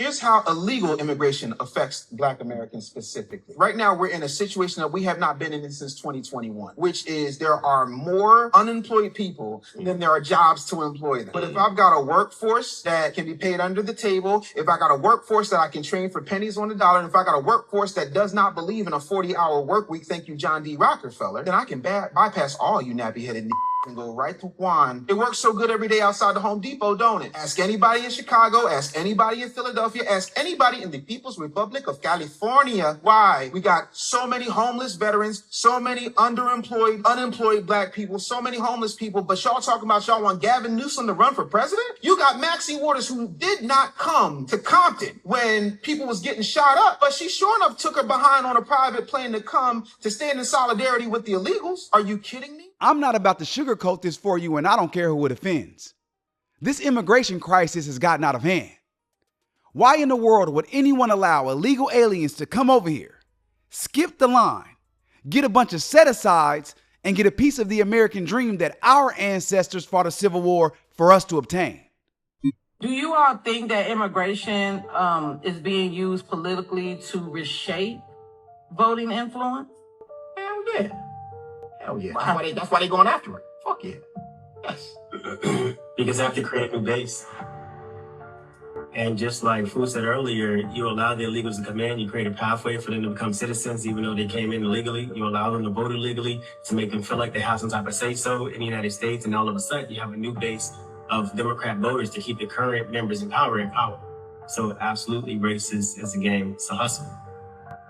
Here's how illegal immigration affects Black Americans specifically. Right now, we're in a situation that we have not been in since 2021, which is there are more unemployed people than there are jobs to employ them. But if I've got a workforce that can be paid under the table, if I got a workforce that I can train for pennies on the dollar, and if I got a workforce that does not believe in a 40-hour work week, thank you, John D. Rockefeller, then I can bypass all you nappy-headed and go right to Juan. It works so good every day outside the Home Depot, don't it? Ask anybody in Chicago, ask anybody in Philadelphia, ask anybody in the People's Republic of California why we got so many homeless veterans, so many underemployed, unemployed Black people, so many homeless people, but y'all talking about y'all want Gavin Newsom to run for president? You got Maxine Waters, who did not come to Compton when people was getting shot up, but she sure enough took her behind on a private plane to come to stand in solidarity with the illegals. Are you kidding me? I'm not about to sugarcoat this for you, and I don't care who it offends. This immigration crisis has gotten out of hand. Why in the world would anyone allow illegal aliens to come over here, skip the line, get a bunch of set-asides, and get a piece of the American dream that our ancestors fought a civil war for us to obtain? Do you all think that immigration is being used politically to reshape voting influence? Hell yeah. Hell yeah. That's why they going after it. Fuck yeah. Yes. Because they have to create a new base. And just like Fu said earlier, you allow the illegals to come in, you create a pathway for them to become citizens, even though they came in illegally. You allow them to vote illegally to make them feel like they have some type of say-so in the United States. And all of a sudden, you have a new base of Democrat voters to keep the current members in power. So absolutely, race is a game. It's a hustle.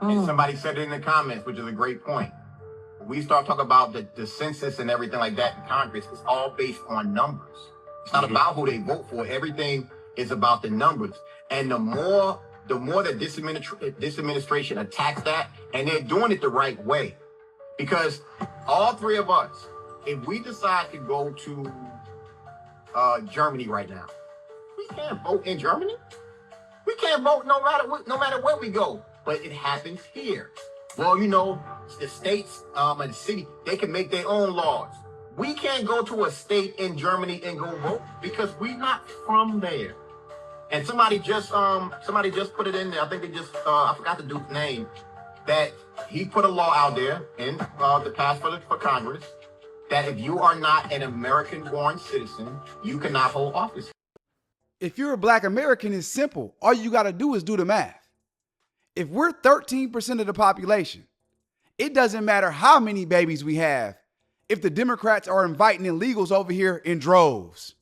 And somebody said it in the comments, which is a great point. We start talking about the census and everything like that in Congress. It's all based on numbers. It's not about who they vote for. Everything is about the numbers. And the more that this administration attacks that, and they're doing it the right way. Because all three of us, if we decide to go to Germany right now, we can't vote in Germany. We can't vote no matter where we go. But it happens here. Well, you know, the states and the city, they can make their own laws. We can't go to a state in Germany and go vote because we're not from there. And somebody just put it in there. I think they just I forgot the dude's name. That he put a law out there in the pass for Congress that if you are not an American-born citizen, you cannot hold office. If you're a Black American, it's simple. All you got to do is do the math. If we're 13% of the population, it doesn't matter how many babies we have if the Democrats are inviting illegals over here in droves.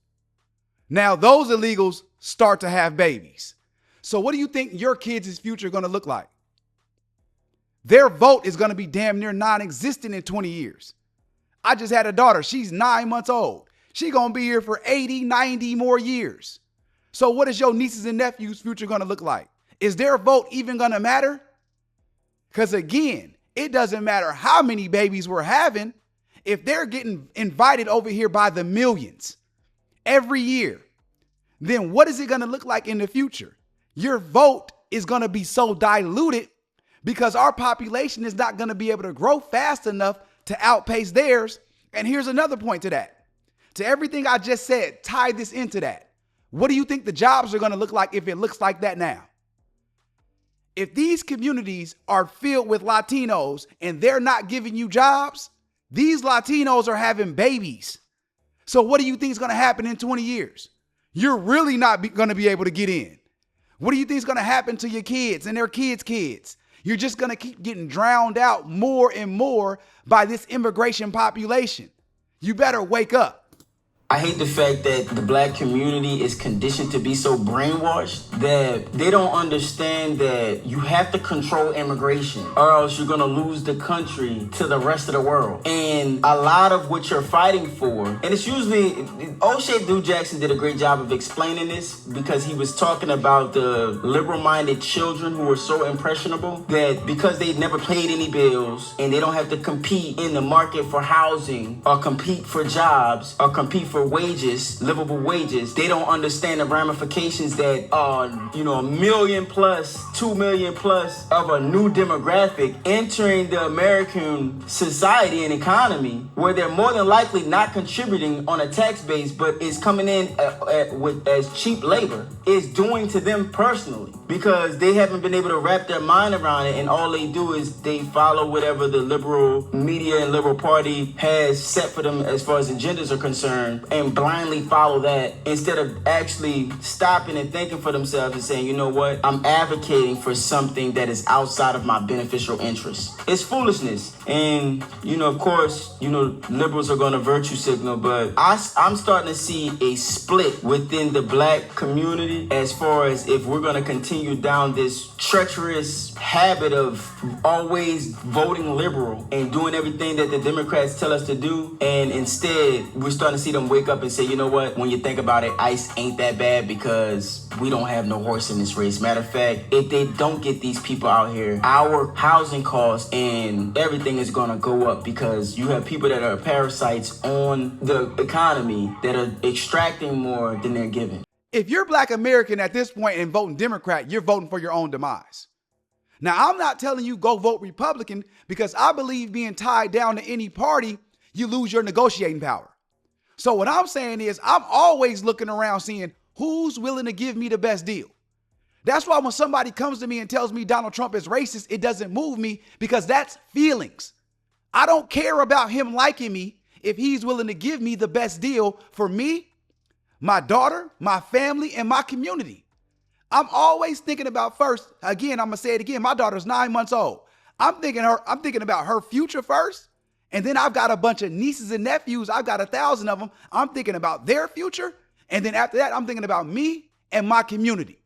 Now, those illegals start to have babies. So what do you think your kids' future are going to look like? Their vote is going to be damn near non-existent in 20 years. I just had a daughter. She's 9 months old. She's going to be here for 80, 90 more years. So what is your nieces and nephews' future going to look like? Is their vote even going to matter? Because again, it doesn't matter how many babies we're having. If they're getting invited over here by the millions every year, then what is it going to look like in the future? Your vote is going to be so diluted because our population is not going to be able to grow fast enough to outpace theirs. And here's another point to that. To everything I just said, tie this into that. What do you think the jobs are going to look like if it looks like that now? If these communities are filled with Latinos and they're not giving you jobs, these Latinos are having babies. So what do you think is going to happen in 20 years? You're really not going to be able to get in. What do you think is going to happen to your kids and their kids' kids? You're just going to keep getting drowned out more and more by this immigration population. You better wake up. I hate the fact that the Black community is conditioned to be so brainwashed that they don't understand that you have to control immigration or else you're going to lose the country to the rest of the world. And a lot of what you're fighting for, and it's usually, O'Shea Dude Jackson did a great job of explaining this because he was talking about the liberal-minded children who are so impressionable that because they never paid any bills and they don't have to compete in the market for housing or compete for jobs or compete for for wages, livable wages. They don't understand the ramifications that a million plus, 2 million plus of a new demographic entering the American society and economy, where they're more than likely not contributing on a tax base, but is coming in as cheap labor, is doing to them personally, because they haven't been able to wrap their mind around it, and all they do is they follow whatever the liberal media and liberal party has set for them as far as agendas are concerned, and blindly follow that instead of actually stopping and thinking for themselves and saying, you know what, I'm advocating for something that is outside of my beneficial interest. It's foolishness. And, of course, liberals are going to virtue signal, but I'm starting to see a split within the black community as far as if we're going to continue down this treacherous habit of always voting liberal and doing everything that the Democrats tell us to do. And instead, we're starting to see them wake up and say, you know what, when you think about it, ICE ain't that bad because we don't have no horse in this race. Matter of fact, if they don't get these people out here, our housing costs and everything is going to go up, because you have people that are parasites on the economy that are extracting more than they're giving. If you're Black American at this point and voting Democrat, you're voting for your own demise. Now, I'm not telling you go vote Republican, because I believe being tied down to any party, you lose your negotiating power. So what I'm saying is I'm always looking around seeing who's willing to give me the best deal. That's why when somebody comes to me and tells me Donald Trump is racist, it doesn't move me, because that's feelings. I don't care about him liking me if he's willing to give me the best deal for me, my daughter, my family, and my community. I'm always thinking about first, again, I'm gonna say it again, my daughter's 9 months old. I'm thinking about her future first. And then I've got a bunch of nieces and nephews. I've got 1,000 of them. I'm thinking about their future. And then after that, I'm thinking about me and my community.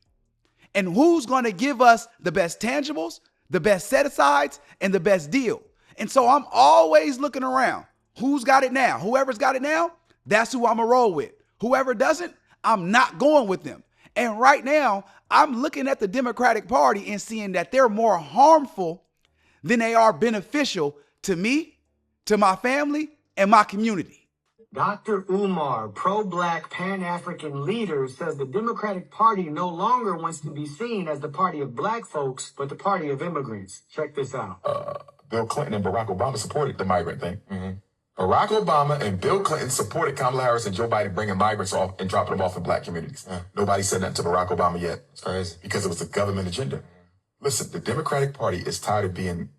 And who's going to give us the best tangibles, the best set-asides, and the best deal. And so I'm always looking around. Who's got it now? Whoever's got it now, that's who I'm going to roll with. Whoever doesn't, I'm not going with them. And right now, I'm looking at the Democratic Party and seeing that they're more harmful than they are beneficial to me, to my family, and my community. Dr. Umar, pro-Black Pan-African leader, says the Democratic Party no longer wants to be seen as the party of Black folks, but the party of immigrants. Check this out. Bill Clinton and Barack Obama supported the migrant thing. Barack Obama and Bill Clinton supported Kamala Harris and Joe Biden bringing migrants off and dropping them off in Black communities. Nobody said nothing to Barack Obama yet. It's crazy. Because it was a government agenda. Listen, the Democratic Party is tired of being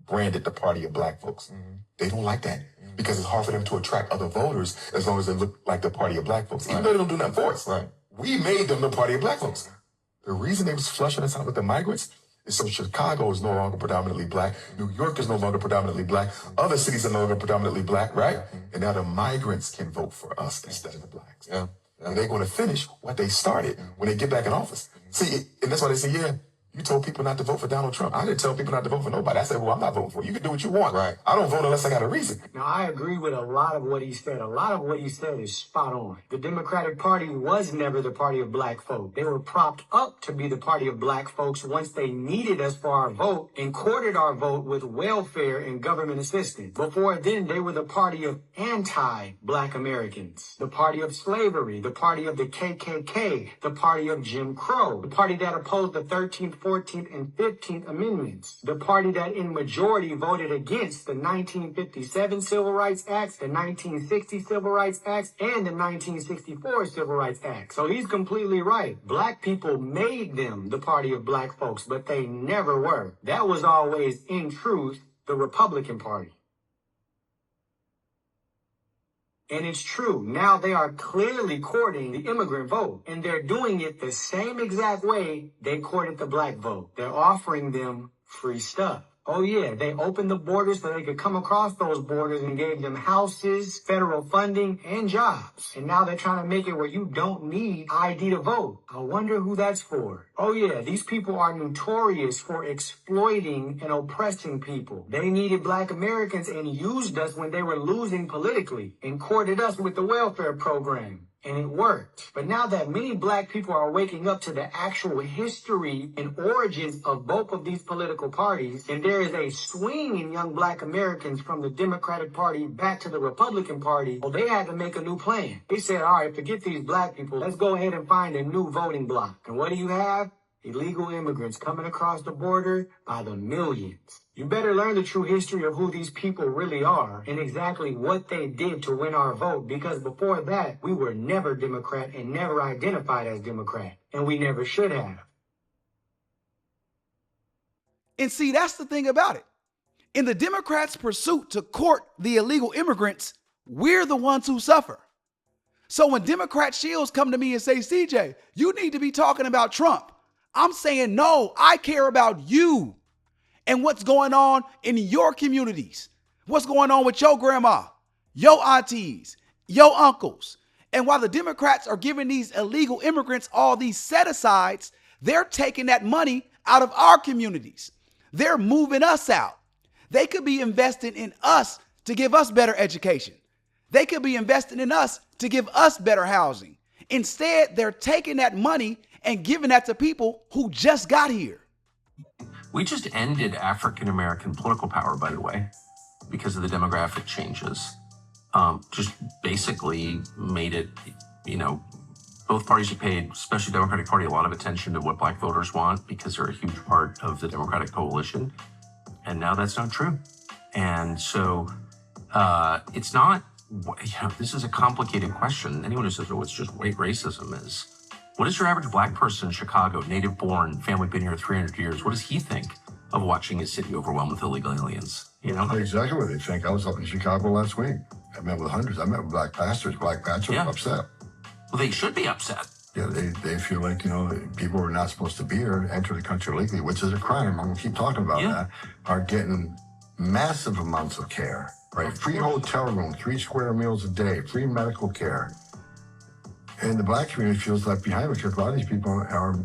branded the party of Black folks. They don't like that because it's hard for them to attract other voters as long as they look like the party of Black folks, even though they don't do nothing for us. We made them the party of Black folks. The reason they was flushing us out with the migrants is so Chicago is no longer predominantly Black. New York is no longer predominantly Black. Other cities are no longer predominantly Black, right? And now the migrants can vote for us instead of the Blacks. And they're going to finish what they started when they get back in office. See, and that's why they say, you told people not to vote for Donald Trump. I didn't tell people not to vote for nobody. I said, well, I'm not voting for you. You can do what you want. Right. I don't vote unless I got a reason. Now, I agree with a lot of what he said. A lot of what he said is spot on. The Democratic Party was never the party of Black folk. They were propped up to be the party of Black folks once they needed us for our vote and courted our vote with welfare and government assistance. Before then, they were the party of anti-Black Americans, the party of slavery, the party of the KKK, the party of Jim Crow, the party that opposed the 13th, 14th, and 15th Amendments, the party that in majority voted against the 1957 Civil Rights Acts, the 1960 Civil Rights Acts, and the 1964 Civil Rights Act. So he's completely right. Black people made them the party of Black folks, but they never were. That was always, in truth, the Republican Party. And it's true. Now they are clearly courting the immigrant vote. And they're doing it the same exact way they courted the Black vote. They're offering them free stuff. Oh, yeah, they opened the borders so they could come across those borders and gave them houses, federal funding, and jobs. And now they're trying to make it where you don't need ID to vote. I wonder who that's for. Oh, yeah, these people are notorious for exploiting and oppressing people. They needed Black Americans and used us when they were losing politically and courted us with the welfare program. And it worked. But now that many black people are waking up to the actual history and origins of both of these political parties, and there is a swing in young black Americans from the Democratic Party back to the Republican Party, well, they had to make a new plan. They said, all right, forget these black people. Let's go ahead and find a new voting bloc. And what do you have? Illegal immigrants coming across the border by the millions. You better learn the true history of who these people really are and exactly what they did to win our vote, because before that, we were never Democrat and never identified as Democrat, and we never should have. And see, that's the thing about it. In the Democrats' pursuit to court the illegal immigrants, we're the ones who suffer. So when Democrat shields come to me and say, CJ, you need to be talking about Trump, I'm saying, no, I care about you and what's going on in your communities. What's going on with your grandma, your aunties, your uncles. And while the Democrats are giving these illegal immigrants all these set-asides, they're taking that money out of our communities. They're moving us out. They could be investing in us to give us better education. They could be investing in us to give us better housing. Instead, they're taking that money and giving that to people who just got here. We just ended African-American political power, by the way, because of the demographic changes. Just basically made it, both parties have paid, especially the Democratic Party, a lot of attention to what black voters want because they're a huge part of the Democratic coalition. And now that's not true. And so it's not, this is a complicated question. Anyone who says, oh, it's just white racism is, what is your average black person in Chicago, native born, family been here 300 years? What does he think of watching his city overwhelmed with illegal aliens? Exactly what they think. I was up in Chicago last week. I met with hundreds. I met with black pastors. Black pastors are upset. Well, they should be upset. Yeah, they feel like, people who are not supposed to be here, enter the country illegally, which is a crime. I'm going to keep talking about that, are getting massive amounts of care, right? Free hotel room, 3 square meals a day, free medical care. And the black community feels left behind because a lot of these people are,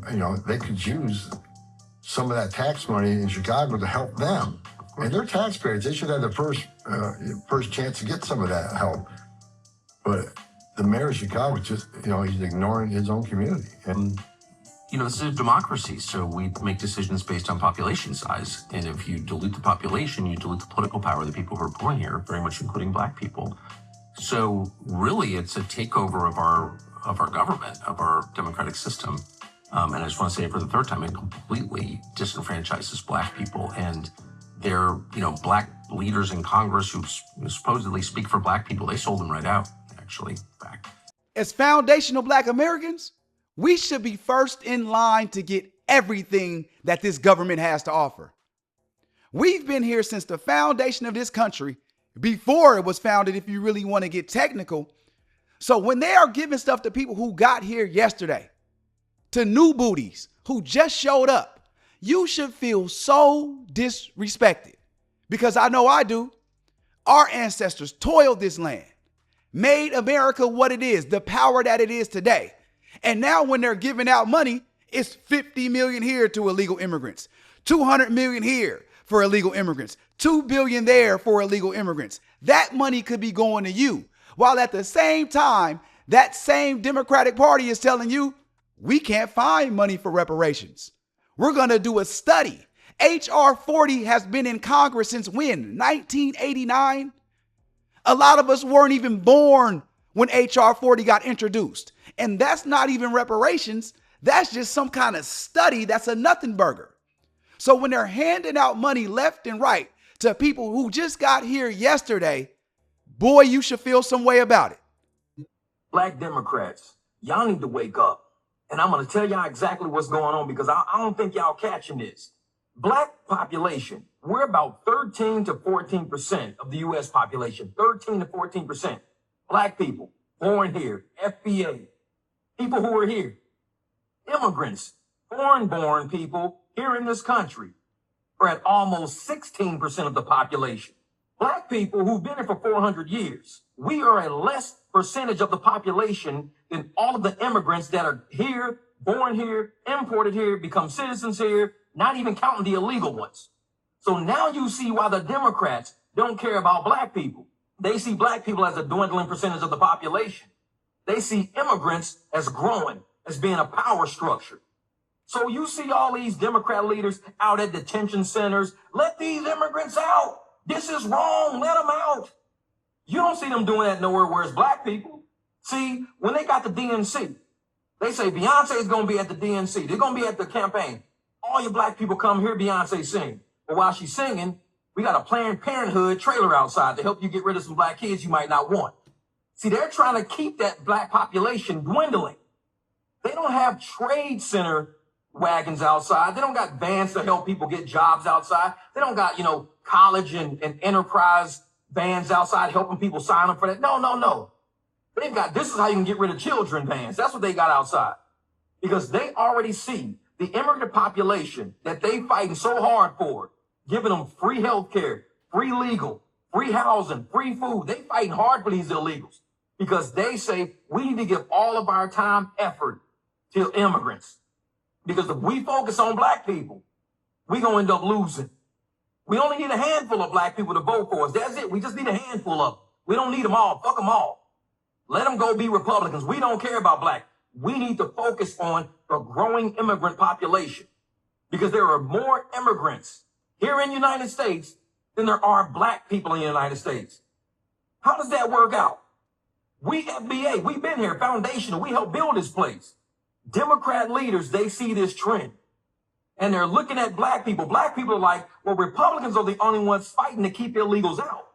they could use some of that tax money in Chicago to help them. And they're taxpayers. They should have the first chance to get some of that help. But the mayor of Chicago just, he's ignoring his own community. And this is a democracy, so we make decisions based on population size. And if you dilute the population, you dilute the political power of the people who are born here, very much including black people. So really, it's a takeover of our government, of our democratic system. And I just want to say it for the third time, it completely disenfranchises black people. And they're, black leaders in Congress who supposedly speak for black people, they sold them right out, actually, back. As foundational black Americans, we should be first in line to get everything that this government has to offer. We've been here since the foundation of this country, before it was founded, if you really want to get technical. So when they are giving stuff to people who got here yesterday, to new booties who just showed up, you should feel so disrespected, because I know I do. Our ancestors toiled this land, made America what it is, the power that it is today. And now when they're giving out money, it's 50 million here to illegal immigrants, 200 million here for illegal immigrants, 2 billion there for illegal immigrants. That money could be going to you, while at the same time, that same Democratic Party is telling you, we can't find money for reparations. We're going to do a study. H.R. 40 has been in Congress since when? 1989? A lot of us weren't even born when H.R. 40 got introduced. And that's not even reparations. That's just some kind of study that's a nothing burger. So when they're handing out money left and right to people who just got here yesterday, boy, you should feel some way about it. Black Democrats, y'all need to wake up. And I'm going to tell y'all exactly what's going on, because I don't think y'all catching this. Black population, we're about 13 to 14% of the U.S. population, 13 to 14%. Black people born here, FBA, people who are here, immigrants, foreign-born people here in this country are at almost 16% of the population. Black people who've been here for 400 years, we are a less percentage of the population than all of the immigrants that are here, born here, imported here, become citizens here, not even counting the illegal ones. So now you see why the Democrats don't care about black people. They see black people as a dwindling percentage of the population. They see immigrants as growing, as being a power structure. So you see all these Democrat leaders out at detention centers. Let these immigrants out. This is wrong. Let them out. You don't see them doing that nowhere where it's black people. See, when they got the DNC, they say Beyonce is going to be at the DNC. They're going to be at the campaign. All you black people come hear Beyonce sing. But while she's singing, we got a Planned Parenthood trailer outside to help you get rid of some black kids you might not want. See, they're trying to keep that black population dwindling. They don't have trade center wagons outside. They don't got vans to help people get jobs outside. They don't got, college and enterprise vans outside helping people sign up for that. No. They've got, this is how you can get rid of children vans. That's what they got outside. Because they already see the immigrant population that they fighting so hard for, giving them free health care, free legal, free housing, free food. They fighting hard for these illegals because they say we need to give all of our time, effort to immigrants. Because if we focus on black people, we're going to end up losing. We only need a handful of black people to vote for us. That's it. We just need a handful of them. We don't need them all. Fuck them all. Let them go be Republicans. We don't care about black. We need to focus on the growing immigrant population because there are more immigrants here in the United States than there are black people in the United States. How does that work out? We FBA, we've been here, foundational. We helped build this place. Democrat leaders, they see this trend and they're looking at black people. Black people are like, well, Republicans are the only ones fighting to keep illegals out.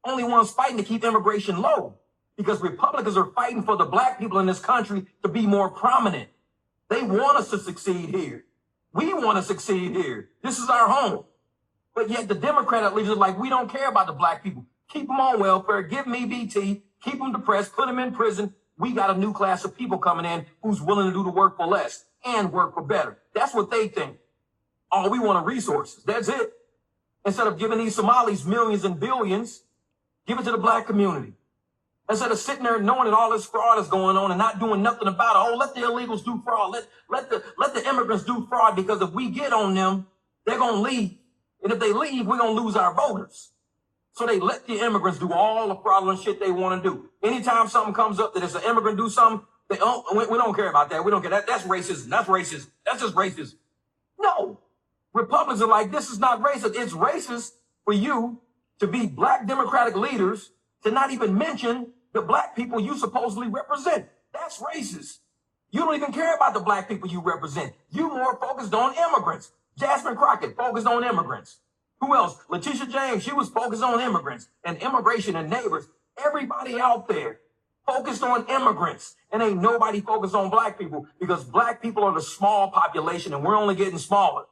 Only ones fighting to keep immigration low because Republicans are fighting for the black people in this country to be more prominent. They want us to succeed here. We want to succeed here. This is our home. But yet the Democrat leaders are like, we don't care about the black people. Keep them on welfare. Give me BT. Keep them depressed. Put them in prison. We got a new class of people coming in who's willing to do the work for less and work for better. That's what they think. All we want are resources. That's it. Instead of giving these Somalis millions and billions, give it to the black community. Instead of sitting there knowing that all this fraud is going on and not doing nothing about it. Oh, let the illegals do fraud. Let the immigrants do fraud because if we get on them, they're going to leave. And if they leave, we're going to lose our voters. So they let the immigrants do all the fraudulent shit they want to do. Anytime something comes up that it's an immigrant do something, we don't care about that. We don't care. That's racism. That's racist. That's just racist. No. Republicans are like, this is not racist. It's racist for you to be black Democratic leaders to not even mention the black people you supposedly represent. That's racist. You don't even care about the black people you represent. You more focused on immigrants. Jasmine Crockett focused on immigrants. Who else? Letitia James, she was focused on immigrants and immigration and neighbors. Everybody out there focused on immigrants and ain't nobody focused on black people because black people are the small population and we're only getting smaller.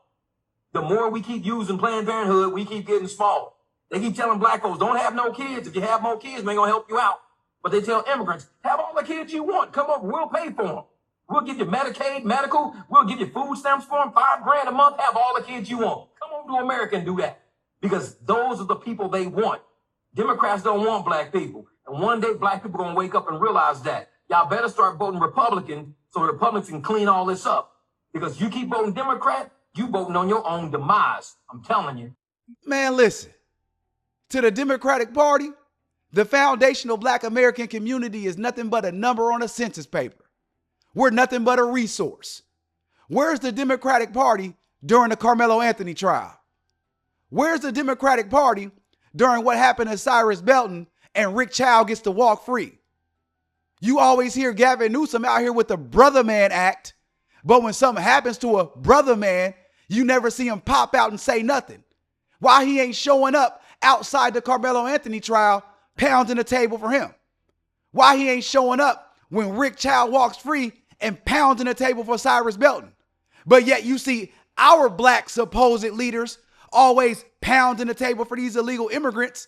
The more we keep using Planned Parenthood, we keep getting smaller. They keep telling black folks, don't have no kids. If you have more kids, we ain't gonna help you out. But they tell immigrants, have all the kids you want. Come over, we'll pay for them. We'll give you Medicaid, medical. We'll give you food stamps for them, $5,000 a month. Have all the kids you want. Come over to America and do that. Because those are the people they want. Democrats don't want black people. And one day black people gonna wake up and realize that. Y'all better start voting Republican so the Republicans can clean all this up. Because you keep voting Democrat, you voting on your own demise. I'm telling you. Man, listen. To the Democratic Party, the foundational black American community is nothing but a number on a census paper. We're nothing but a resource. Where's the Democratic Party during the Carmelo Anthony trial? Where's the Democratic Party during what happened to Cyrus Belton and Rick Chow gets to walk free? You always hear Gavin Newsom out here with the Brother Man Act, but when something happens to a brother man, you never see him pop out and say nothing. Why he ain't showing up outside the Carmelo Anthony trial, pounding the table for him? Why he ain't showing up when Rick Chow walks free and pounding the table for Cyrus Belton? But yet you see our black supposed leaders always pounding the table for these illegal immigrants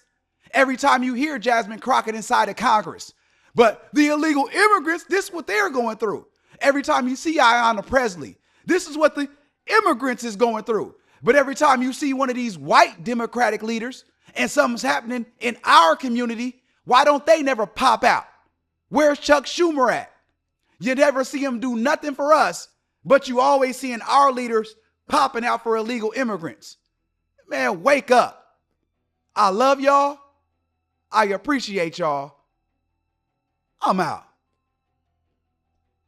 every time you hear Jasmine Crockett inside of Congress. But the illegal immigrants, this is what they're going through. Every time you see Ayanna Presley, this is what the immigrants is going through. But every time you see one of these white Democratic leaders and something's happening in our community, why don't they never pop out? Where's Chuck Schumer at? You never see him do nothing for us, but you always seeing our leaders popping out for illegal immigrants. Man, wake up. I love y'all. I appreciate y'all. I'm out.